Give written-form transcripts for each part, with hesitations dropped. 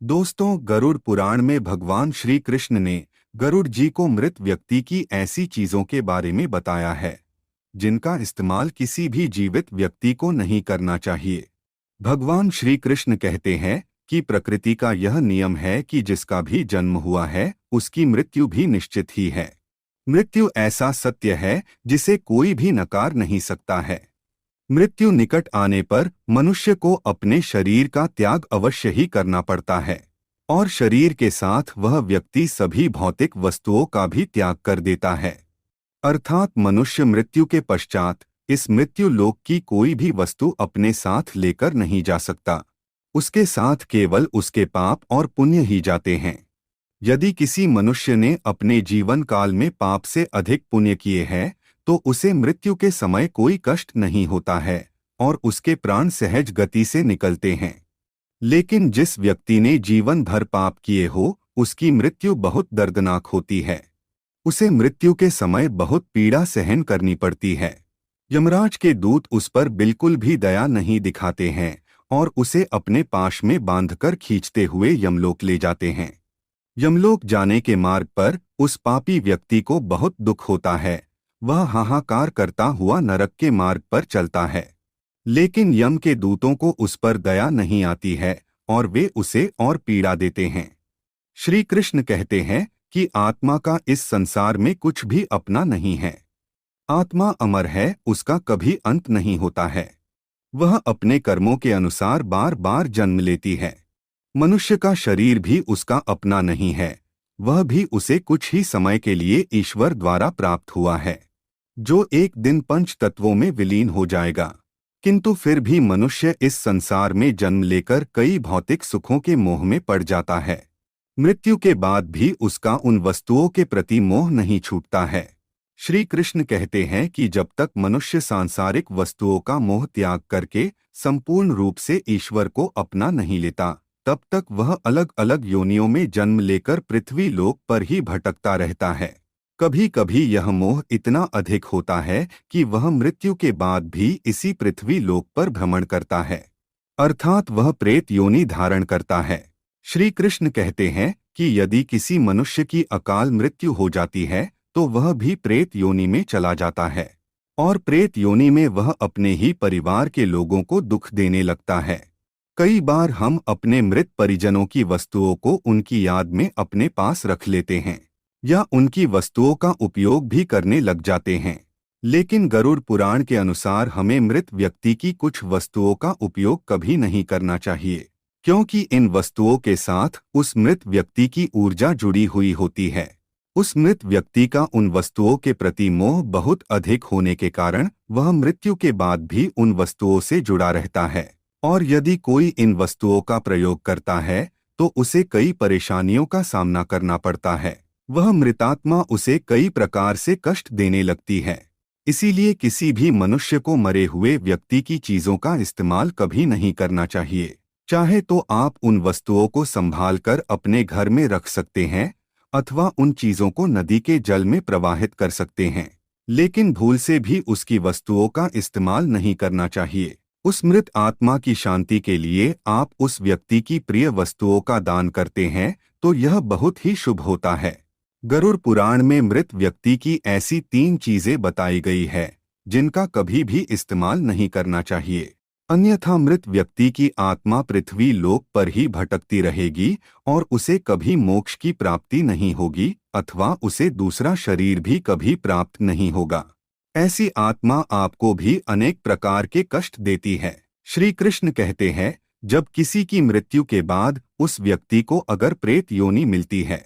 दोस्तों, गरुड़ पुराण में भगवान श्री कृष्ण ने गरुड़ जी को मृत व्यक्ति की ऐसी चीजों के बारे में बताया है जिनका इस्तेमाल किसी भी जीवित व्यक्ति को नहीं करना चाहिए। भगवान श्री कृष्ण कहते हैं कि प्रकृति का यह नियम है कि जिसका भी जन्म हुआ है उसकी मृत्यु भी निश्चित ही है। मृत्यु ऐसा सत्य है जिसे कोई भी नकार नहीं सकता है। मृत्यु निकट आने पर मनुष्य को अपने शरीर का त्याग अवश्य ही करना पड़ता है और शरीर के साथ वह व्यक्ति सभी भौतिक वस्तुओं का भी त्याग कर देता है। अर्थात मनुष्य मृत्यु के पश्चात इस मृत्यु लोक की कोई भी वस्तु अपने साथ लेकर नहीं जा सकता। उसके साथ केवल उसके पाप और पुण्य ही जाते हैं। यदि किसी मनुष्य ने अपने जीवन काल में पाप से अधिक पुण्य किए हैं तो उसे मृत्यु के समय कोई कष्ट नहीं होता है और उसके प्राण सहज गति से निकलते हैं। लेकिन जिस व्यक्ति ने जीवन भर पाप किए हो उसकी मृत्यु बहुत दर्दनाक होती है। उसे मृत्यु के समय बहुत पीड़ा सहन करनी पड़ती है। यमराज के दूत उस पर बिल्कुल भी दया नहीं दिखाते हैं और उसे अपने पाश में बांधकर खींचते हुए यमलोक ले जाते हैं। यमलोक जाने के मार्ग पर उस पापी व्यक्ति को बहुत दुख होता है। वह हाहाकार करता हुआ नरक के मार्ग पर चलता है, लेकिन यम के दूतों को उस पर दया नहीं आती है और वे उसे और पीड़ा देते हैं। श्री कृष्ण कहते हैं कि आत्मा का इस संसार में कुछ भी अपना नहीं है। आत्मा अमर है, उसका कभी अंत नहीं होता है। वह अपने कर्मों के अनुसार बार बार जन्म लेती है। मनुष्य का शरीर भी उसका अपना नहीं है, वह भी उसे कुछ ही समय के लिए ईश्वर द्वारा प्राप्त हुआ है, जो एक दिन पंच तत्वों में विलीन हो जाएगा। किंतु फिर भी मनुष्य इस संसार में जन्म लेकर कई भौतिक सुखों के मोह में पड़ जाता है। मृत्यु के बाद भी उसका उन वस्तुओं के प्रति मोह नहीं छूटता है। श्री कृष्ण कहते हैं कि जब तक मनुष्य सांसारिक वस्तुओं का मोह त्याग करके संपूर्ण रूप से ईश्वर को अपना नहीं लेता, तब तक वह अलग अलग योनियों में जन्म लेकर पृथ्वी लोक पर ही भटकता रहता है। कभी कभी यह मोह इतना अधिक होता है कि वह मृत्यु के बाद भी इसी पृथ्वी लोक पर भ्रमण करता है, अर्थात वह प्रेत योनि धारण करता है। श्री कृष्ण कहते हैं कि यदि किसी मनुष्य की अकाल मृत्यु हो जाती है तो वह भी प्रेत योनि में चला जाता है और प्रेत योनि में वह अपने ही परिवार के लोगों को दुख देने लगता है। कई बार हम अपने मृत परिजनों की वस्तुओं को उनकी याद में अपने पास रख लेते हैं या उनकी वस्तुओं का उपयोग भी करने लग जाते हैं, लेकिन गरुड़ पुराण के अनुसार हमें मृत व्यक्ति की कुछ वस्तुओं का उपयोग कभी नहीं करना चाहिए, क्योंकि इन वस्तुओं के साथ उस मृत व्यक्ति की ऊर्जा जुड़ी हुई होती है। उस मृत व्यक्ति का उन वस्तुओं के प्रति मोह बहुत अधिक होने के कारण वह मृत्यु के बाद भी उन वस्तुओं से जुड़ा रहता है और यदि कोई इन वस्तुओं का प्रयोग करता है तो उसे कई परेशानियों का सामना करना पड़ता है। वह मृतात्मा उसे कई प्रकार से कष्ट देने लगती है। इसीलिए किसी भी मनुष्य को मरे हुए व्यक्ति की चीजों का इस्तेमाल कभी नहीं करना चाहिए। चाहे तो आप उन वस्तुओं को संभाल कर अपने घर में रख सकते हैं अथवा उन चीजों को नदी के जल में प्रवाहित कर सकते हैं, लेकिन भूल से भी उसकी वस्तुओं का इस्तेमाल नहीं करना चाहिए। उस मृत आत्मा की शांति के लिए आप उस व्यक्ति की प्रिय वस्तुओं का दान करते हैं तो यह बहुत ही शुभ होता है। गरुड़ पुराण में मृत व्यक्ति की ऐसी 3 चीजें बताई गई है जिनका कभी भी इस्तेमाल नहीं करना चाहिए, अन्यथा मृत व्यक्ति की आत्मा पृथ्वी लोक पर ही भटकती रहेगी और उसे कभी मोक्ष की प्राप्ति नहीं होगी अथवा उसे दूसरा शरीर भी कभी प्राप्त नहीं होगा। ऐसी आत्मा आपको भी अनेक प्रकार के कष्ट देती है। श्री कृष्ण कहते हैं, जब किसी की मृत्यु के बाद उस व्यक्ति को अगर प्रेत योनि मिलती है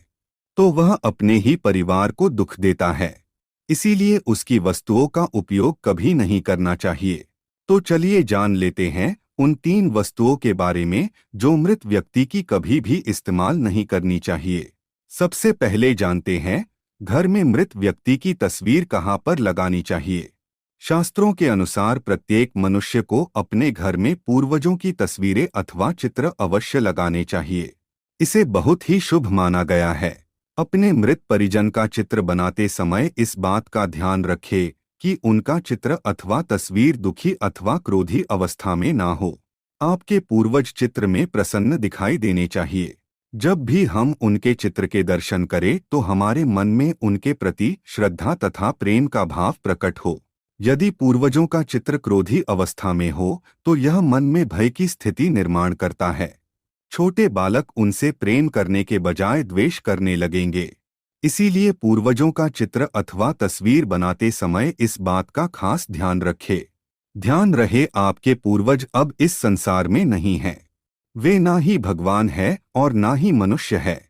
तो वह अपने ही परिवार को दुख देता है, इसीलिए उसकी वस्तुओं का उपयोग कभी नहीं करना चाहिए। तो चलिए जान लेते हैं उन 3 वस्तुओं के बारे में जो मृत व्यक्ति की कभी भी इस्तेमाल नहीं करनी चाहिए। सबसे पहले जानते हैं घर में मृत व्यक्ति की तस्वीर कहाँ पर लगानी चाहिए। शास्त्रों के अनुसार प्रत्येक मनुष्य को अपने घर में पूर्वजों की तस्वीरें अथवा चित्र अवश्य लगाने चाहिए। इसे बहुत ही शुभ माना गया है। अपने मृत परिजन का चित्र बनाते समय इस बात का ध्यान रखें कि उनका चित्र अथवा तस्वीर दुखी अथवा क्रोधी अवस्था में ना हो। आपके पूर्वज चित्र में प्रसन्न दिखाई देने चाहिए। जब भी हम उनके चित्र के दर्शन करें तो हमारे मन में उनके प्रति श्रद्धा तथा प्रेम का भाव प्रकट हो। यदि पूर्वजों का चित्र क्रोधी अवस्था में हो तो यह मन में भय की स्थिति निर्माण करता है। छोटे बालक उनसे प्रेम करने के बजाय द्वेष करने लगेंगे। इसीलिए पूर्वजों का चित्र अथवा तस्वीर बनाते समय इस बात का खास ध्यान रखें। ध्यान रहे, आपके पूर्वज अब इस संसार में नहीं हैं। वे ना ही भगवान है और ना ही मनुष्य है।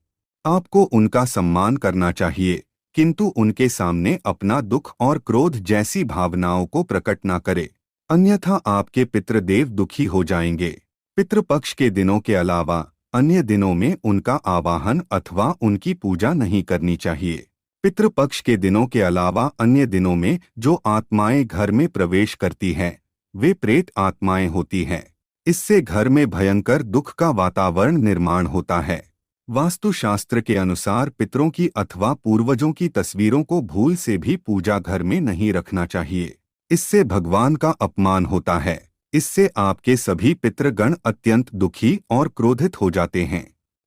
आपको उनका सम्मान करना चाहिए, किंतु उनके सामने अपना दुख और क्रोध जैसी भावनाओं को प्रकट ना करे, अन्यथा आपके पितृदेव दुखी हो जाएंगे। पितृपक्ष के दिनों के अलावा अन्य दिनों में उनका आवाहन अथवा उनकी पूजा नहीं करनी चाहिए। पितृपक्ष के दिनों के अलावा अन्य दिनों में जो आत्माएं घर में प्रवेश करती हैं, वे प्रेत आत्माएं होती हैं। इससे घर में भयंकर दुख का वातावरण निर्माण होता है। वास्तुशास्त्र के अनुसार पितरों की अथवा पूर्वजों की तस्वीरों को भूल से भी पूजा घर में नहीं रखना चाहिए। इससे भगवान का अपमान होता है। इससे आपके सभी पितृगण अत्यंत दुखी और क्रोधित हो जाते हैं।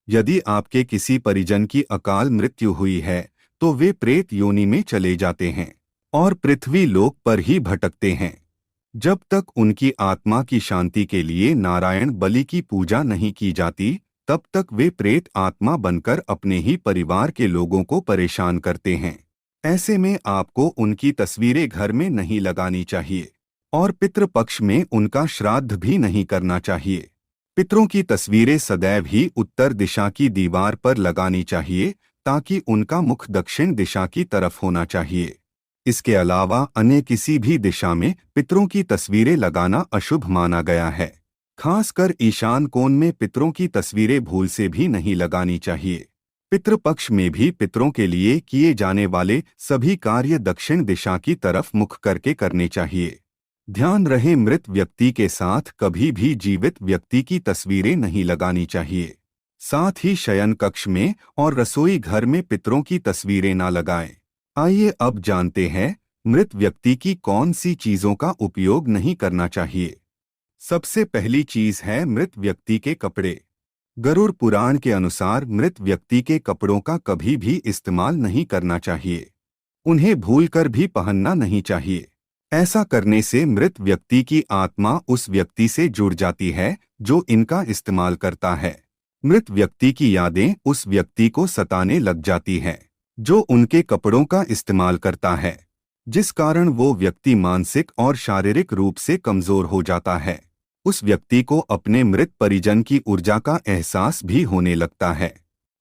यदि आपके किसी परिजन की अकाल मृत्यु हुई है तो वे प्रेत योनि में चले जाते हैं और पृथ्वी लोक पर ही भटकते हैं। जब तक उनकी आत्मा की शांति के लिए नारायण बलि की पूजा नहीं की जाती, तब तक वे प्रेत आत्मा बनकर अपने ही परिवार के लोगों को परेशान करते हैं। ऐसे में आपको उनकी तस्वीरें घर में नहीं लगानी चाहिए और पितृपक्ष में उनका श्राद्ध भी नहीं करना चाहिए। पितरों की तस्वीरें सदैव ही उत्तर दिशा की दीवार पर लगानी चाहिए, ताकि उनका मुख दक्षिण दिशा की तरफ होना चाहिए। इसके अलावा अन्य किसी भी दिशा में पितरों की तस्वीरें लगाना अशुभ माना गया है। खासकर ईशान कोण में पितरों की तस्वीरें भूल से भी नहीं लगानी चाहिए। पितृपक्ष में भी पितरों के लिए किए जाने वाले सभी कार्य दक्षिण दिशा की तरफ मुख करके करने चाहिए। ध्यान रहे, मृत व्यक्ति के साथ कभी भी जीवित व्यक्ति की तस्वीरें नहीं लगानी चाहिए। साथ ही शयन कक्ष में और रसोई घर में पितरों की तस्वीरें न लगाएं। आइए अब जानते हैं मृत व्यक्ति की कौन सी चीजों का उपयोग नहीं करना चाहिए। सबसे पहली चीज है मृत व्यक्ति के कपड़े। गरुड़ पुराण के अनुसार मृत व्यक्ति के कपड़ों का कभी भी इस्तेमाल नहीं करना चाहिए। उन्हें भूलकर भी पहनना नहीं चाहिए। ऐसा करने से मृत व्यक्ति की आत्मा उस व्यक्ति से जुड़ जाती है जो इनका इस्तेमाल करता है। मृत व्यक्ति की यादें उस व्यक्ति को सताने लग जाती हैं जो उनके कपड़ों का इस्तेमाल करता है, जिस कारण वो व्यक्ति मानसिक और शारीरिक रूप से कमजोर हो जाता है। उस व्यक्ति को अपने मृत परिजन की ऊर्जा का एहसास भी होने लगता है।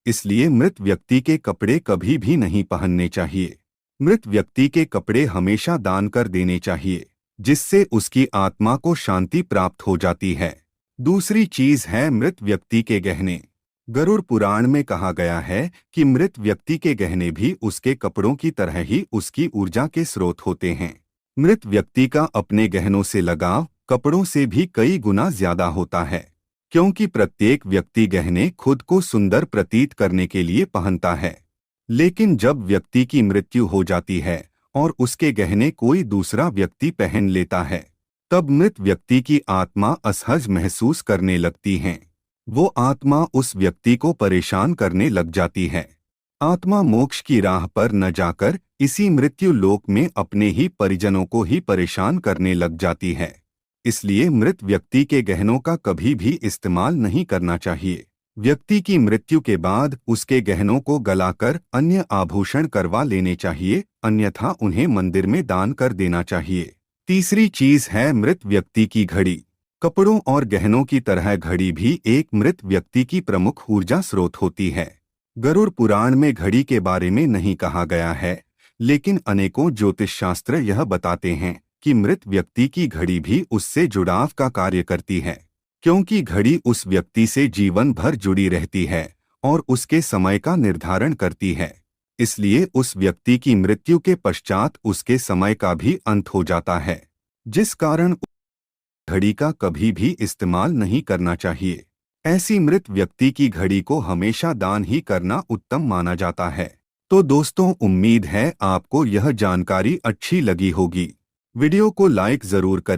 इसलिए मृत व्यक्ति के कपड़े कभी भी नहीं पहनने चाहिए। मृत व्यक्ति के कपड़े हमेशा दान कर देने चाहिए, जिससे उसकी आत्मा को शांति प्राप्त हो जाती है। दूसरी चीज है मृत व्यक्ति के गहने। गरुड़ पुराण में कहा गया है कि मृत व्यक्ति के गहने भी उसके कपड़ों की तरह ही उसकी ऊर्जा के स्रोत होते हैं। मृत व्यक्ति का अपने गहनों से लगाव कपड़ों से भी कई गुना ज्यादा होता है, क्योंकि प्रत्येक व्यक्ति गहने खुद को सुंदर प्रतीत करने के लिए पहनता है। लेकिन जब व्यक्ति की मृत्यु हो जाती है और उसके गहने कोई दूसरा व्यक्ति पहन लेता है, तब मृत व्यक्ति की आत्मा असहज महसूस करने लगती है। वो आत्मा उस व्यक्ति को परेशान करने लग जाती है। आत्मा मोक्ष की राह पर न जाकर इसी मृत्यु लोक में अपने ही परिजनों को ही परेशान करने लग जाती है। इसलिए मृत व्यक्ति के गहनों का कभी भी इस्तेमाल नहीं करना चाहिए। व्यक्ति की मृत्यु के बाद उसके गहनों को गलाकर अन्य आभूषण करवा लेने चाहिए, अन्यथा उन्हें मंदिर में दान कर देना चाहिए। तीसरी चीज है मृत व्यक्ति की घड़ी। कपड़ों और गहनों की तरह घड़ी भी एक मृत व्यक्ति की प्रमुख ऊर्जा स्रोत होती है। गरुड़ पुराण में घड़ी के बारे में नहीं कहा गया है, लेकिन अनेकों ज्योतिष शास्त्र यह बताते हैं कि मृत व्यक्ति की घड़ी भी उससे जुड़ाव का कार्य करती है, क्योंकि घड़ी उस व्यक्ति से जीवन भर जुड़ी रहती है और उसके समय का निर्धारण करती है। इसलिए उस व्यक्ति की मृत्यु के पश्चात उसके समय का भी अंत हो जाता है, जिस कारण घड़ी का कभी भी इस्तेमाल नहीं करना चाहिए। ऐसी मृत व्यक्ति की घड़ी को हमेशा दान ही करना उत्तम माना जाता है। तो दोस्तों, उम्मीद है आपको यह जानकारी अच्छी लगी होगी। वीडियो को लाइक जरूर करें।